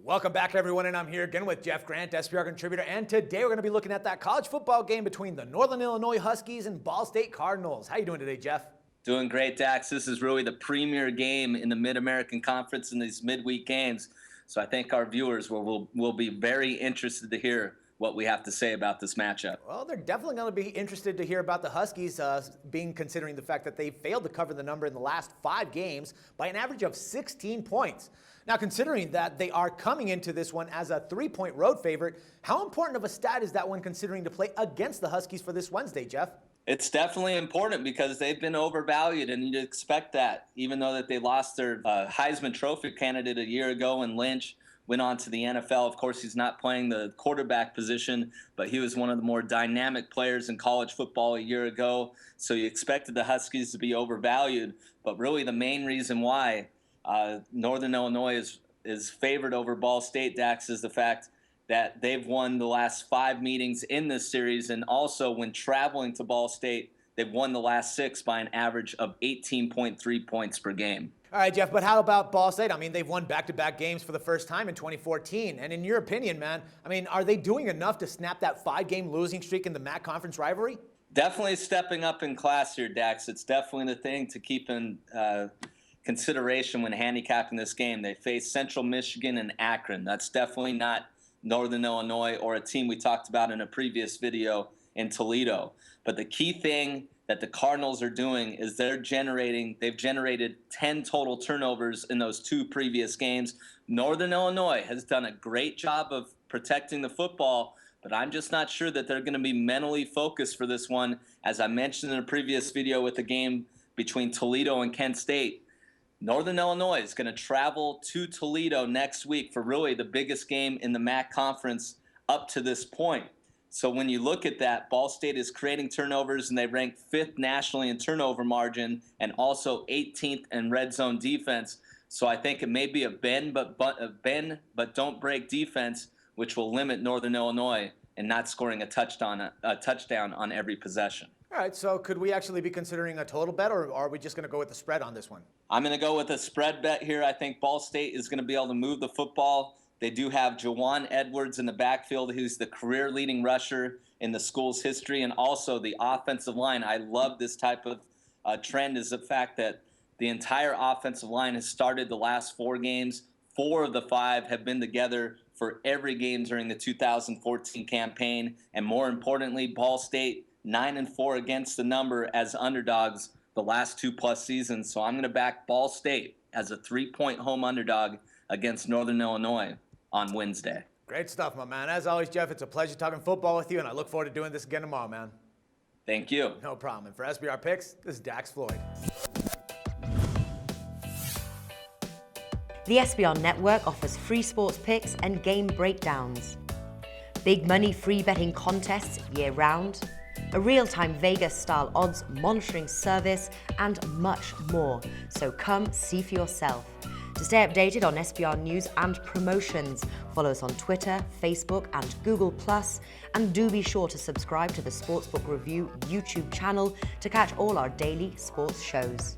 Welcome back, everyone, and I'm here again with Jeff Grant, SBR contributor, and today we're going to be looking at that college football game between the Northern Illinois Huskies and Ball State Cardinals. How you doing today, Jeff? Doing great, Dax. This is really the premier game in the Mid-American Conference in these midweek games. So I think our viewers will be very interested to hear what we have to say about this matchup. Well, they're definitely going to be interested to hear about the Huskies, considering the fact that they failed to cover the number in the last 5 games by an average of 16 points. Now, considering that they are coming into this one as a 3-point road favorite, how important of a stat is that one considering to play against the Huskies for this Wednesday, Jeff? It's definitely important because they've been overvalued, and you'd expect that, even though that they lost their Heisman Trophy candidate a year ago and Lynch went on to the NFL. Of course, he's not playing the quarterback position, but he was one of the more dynamic players in college football a year ago. So you expected the Huskies to be overvalued. But really the main reason why Northern Illinois is favored over Ball State, Dax, is the fact that they've won the last 5 meetings in this series. And also when traveling to Ball State, they've won the last 6 by an average of 18.3 points per game. All right, Jeff, but how about Ball State? I mean, they've won back-to-back games for the first time in 2014. And in your opinion, man, I mean, are they doing enough to snap that 5-game losing streak in the MAC conference rivalry? Definitely stepping up in class here, Dax. It's definitely the thing to keep in consideration when handicapping this game. They face Central Michigan and Akron. That's definitely not Northern Illinois or a team we talked about in a previous video in Toledo. But the key thing that the Cardinals are doing is they've generated 10 total turnovers in those 2 previous games. Northern Illinois has done a great job of protecting the football, but I'm just not sure that they're going to be mentally focused for this one. As I mentioned in a previous video with the game between Toledo and Kent State, Northern Illinois is going to travel to Toledo next week for really the biggest game in the MAC conference up to this point. So when you look at that, Ball State is creating turnovers, and they rank 5th nationally in turnover margin and also 18th in red zone defense. So I think it may be a bend but don't break defense, which will limit Northern Illinois and not scoring a touchdown on every possession. All right, so could we actually be considering a total bet, or are we just going to go with the spread on this one? I'm going to go with a spread bet here. I think Ball State is going to be able to move the football. They do have Jawan Edwards in the backfield, who's the career leading rusher in the school's history, and also the offensive line. I love this type of trend, is the fact that the entire offensive line has started the last 4 games. 4 of the 5 have been together for every game during the 2014 campaign. And more importantly, Ball State 9-4 against the number as underdogs the last 2+ seasons. So I'm going to back Ball State as a 3-point home underdog against Northern Illinois on Wednesday. Great stuff, my man. As always, Jeff, it's a pleasure talking football with you, and I look forward to doing this again tomorrow, man. Thank you. No problem. And for SBR Picks, this is Dax Floyd. The SBR Network offers free sports picks and game breakdowns, big money free betting contests year-round, a real-time Vegas-style odds monitoring service, and much more. So come see for yourself. To stay updated on SBR news and promotions, follow us on Twitter, Facebook, and Google+, and do be sure to subscribe to the Sportsbook Review YouTube channel to catch all our daily sports shows.